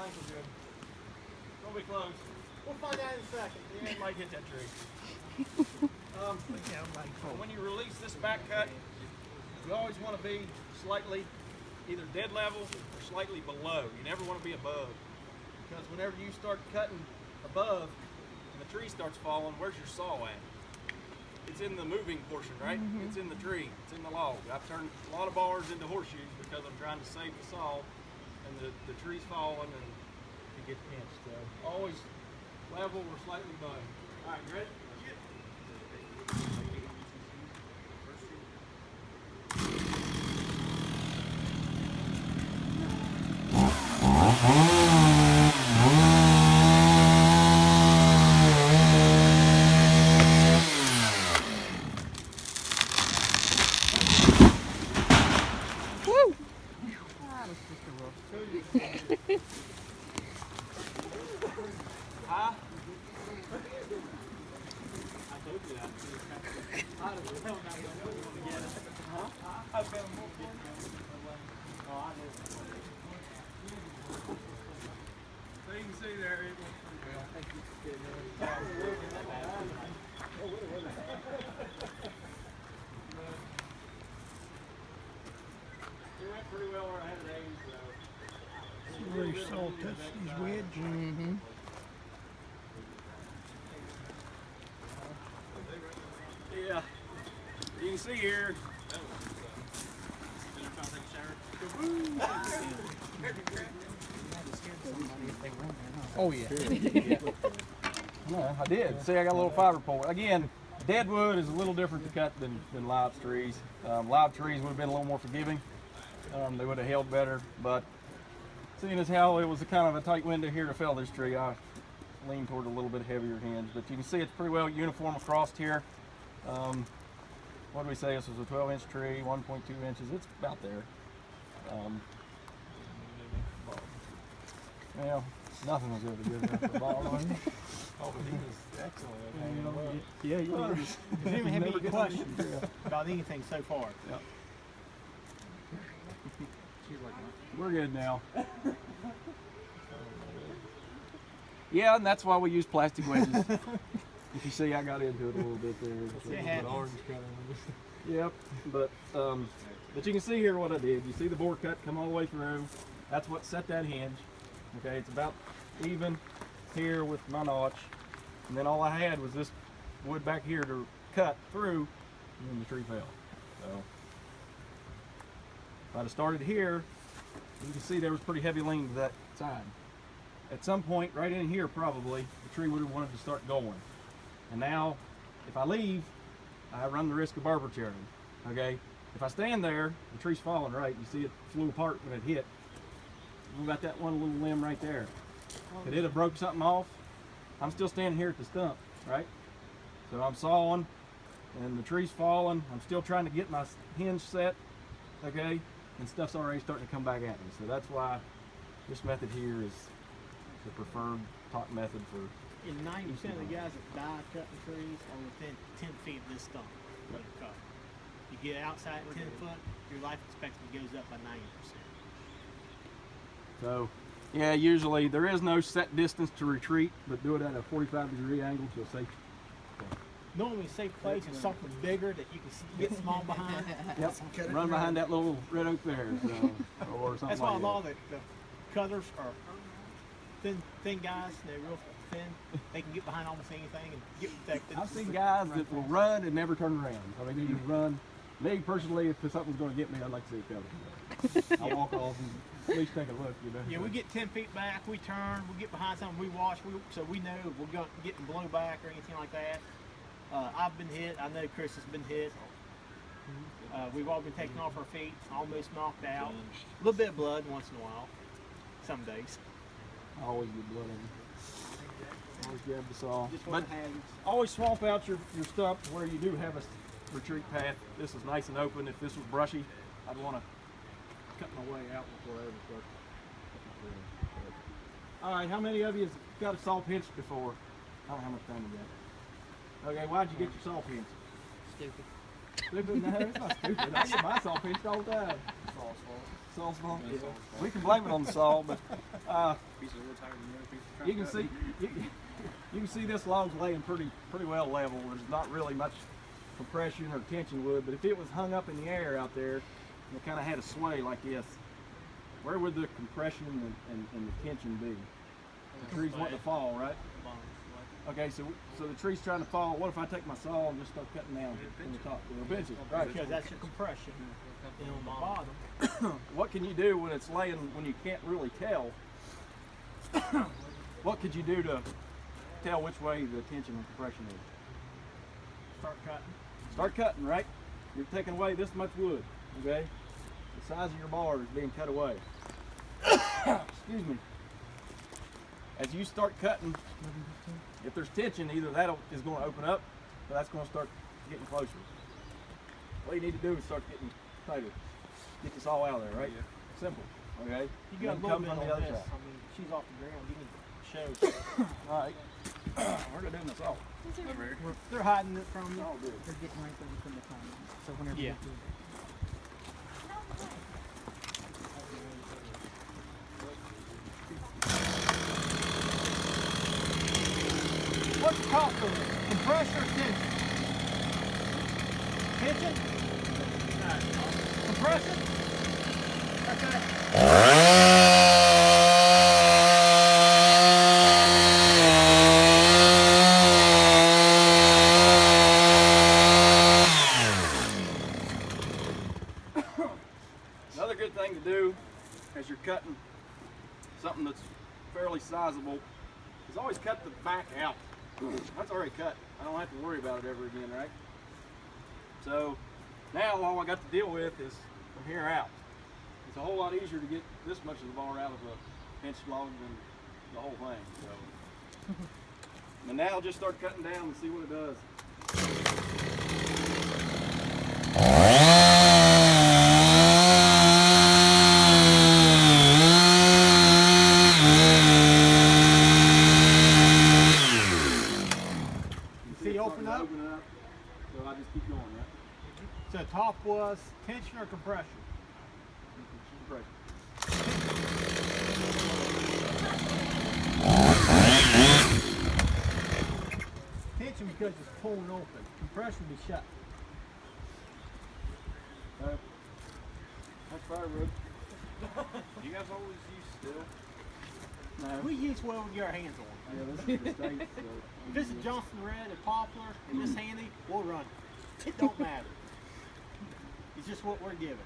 lines are good. Don't be close. We'll find out in a second. You might hit that tree. When you release this back cut, you always want to be slightly either dead level or slightly below. You never want to be above. Because whenever you start cutting above and the tree starts falling, where's your saw at? It's in the moving portion, right? It's in the tree, it's in the log. I've turned a lot of bars into horseshoes because I'm trying to save the saw and the tree's falling and it gets pinched. So always level or slightly above. All right, you ready? So you can see there, it went pretty well. It went pretty well where I had it aimed, so. See where your saw touched these wedges? Yeah. You can see here. Oh yeah. Yeah, I did. See, I got a little fiber pole. Again, dead wood is a little different to cut than live trees. Live trees would have been a little more forgiving. They would have held better, but seeing as how it was a kind of a tight window here to fell this tree, I leaned toward a little bit heavier hinge. But you can see it's pretty well uniform across here. What do we say? This was a 12-inch tree, 1.2 inches. It's about there. Well, nothing was ever good enough for a ball on. Oh, but he was excellent. Yeah, you Well, just Does anyone have any questions about anything so far? Yep. She's like, We're good now. Yeah, and that's why we use plastic wedges. If you see, I got into it a little bit there. It It's a little happens. bit orange color. Yep, but you can see here what I did. You see the bore cut come all the way through. That's what set that hinge. Okay, it's about even here with my notch, and then all I had was this wood back here to cut through, and then the tree fell. So if I'd have started here, you can see there was pretty heavy lean to that side. At some point, right in here probably, the tree would have wanted to start going. And now, if I leave, I run the risk of barber chairing. Okay, if I stand there, the tree's falling right. You see it flew apart when it hit. We got that one little limb right there. If it have broke something off, I'm still standing here at the stump, right? So I'm sawing, and the tree's falling. I'm still trying to get my hinge set, okay? And stuff's already starting to come back at me. So that's why this method here is the preferred top method for. And 90% of the guys that die cutting trees are within 10 feet of this stump where they're cut. You get outside 10 foot, your life expectancy goes up by 90%. So, yeah, usually there is no set distance to retreat, but do it at a 45-degree angle to a safe. Normally a safe place is something bigger that you can get small behind. Yep. Run behind that little red oak there, so, or something. That's why like a lot of the cutters are thin guys. They're real thin. They can get behind almost anything and get protected. I've seen guys that will run and never turn around. I mean, you run. Me personally, if something's going to get me, I'd like to see it covered. I'll walk off and at least take a look, you know. Yeah, we get 10 feet back, we turn, we get behind something, we watch, so we know if we're getting blown back or anything like that. I've been hit, I know Chris has been hit. We've all been taken off our feet, almost knocked out. A little bit of blood once in a while, some days. I always get blood in me. Always grab the saw. Just But one hand. always swamp out your stump where you do have a retreat path. This is nice and open. If this was brushy, I'd want to cut my way out before I ever start cutting through. All right, how many of you has got a saw pinched before? I don't know how much time you got. Okay, why'd you get your saw pinched? Stupid. Stupid? No, it's not stupid. I get my saw pinched all the time. Saw's fault? Yeah. We can blame it on the saw, but you can see you can see this log's laying pretty well level. There's not really much compression or tension wood, but if it was hung up in the air out there and it kind of had a sway like this, where would the compression and the tension be? The tree's wanting to fall, right? Okay, so the tree's trying to fall. What if I take my saw and just start cutting down from the top? It'll bench it, right? Because that's your compression. And on the bottom. What can you do when it's laying, when you can't really tell? What could you do to tell which way the tension and compression is? Start cutting. Start cutting, right? You're taking away this much wood, okay? The size of your bar is being cut away. Excuse me. As you start cutting, if there's tension, either that is going to open up, or that's going to start getting closer. What you need to do is start getting tighter. Get this all out of there, right? Yeah. Simple, okay? You got a little bit on this. I mean, she's off the ground. You can show. All right. We're doing this all. They're hiding it from you. All good. They're getting right there from the time. So whenever Yeah. they do What's the top of it? Compressor or tension? Tension? Compressor? Okay. Another good thing to do as you're cutting something that's fairly sizable is always cut the back out. That's already cut. I don't have to worry about it ever again, right? So now all I got to deal with is from here out. It's a whole lot easier to get this much of the bar out of a pinched log than the whole thing. So, and now just start cutting down and see what it does. Open up. So I just keep going, right? So top was tension or compression? Tension because it's pulling open. Compression will be shut. That's firewood. You guys always use steel? No. We use what we get our hands on. Yeah, this is the States, so. If this is Johnson Red and Poplar and this handy, we'll run it. It don't matter. It's just what we're given.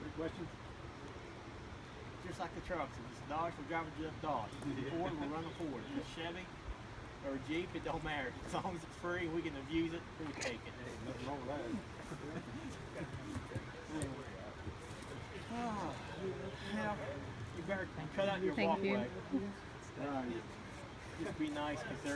Any questions? Just like the trucks. If it's a Dodge, we'll drive a Dodge. If it's a Ford, we'll run a Ford. If it's Chevy or a Jeep, it don't matter. As long as it's free and we can abuse it, we take it. Nothing wrong with that. Now, you better cut out your Thank walkway. you. Just be nice because they're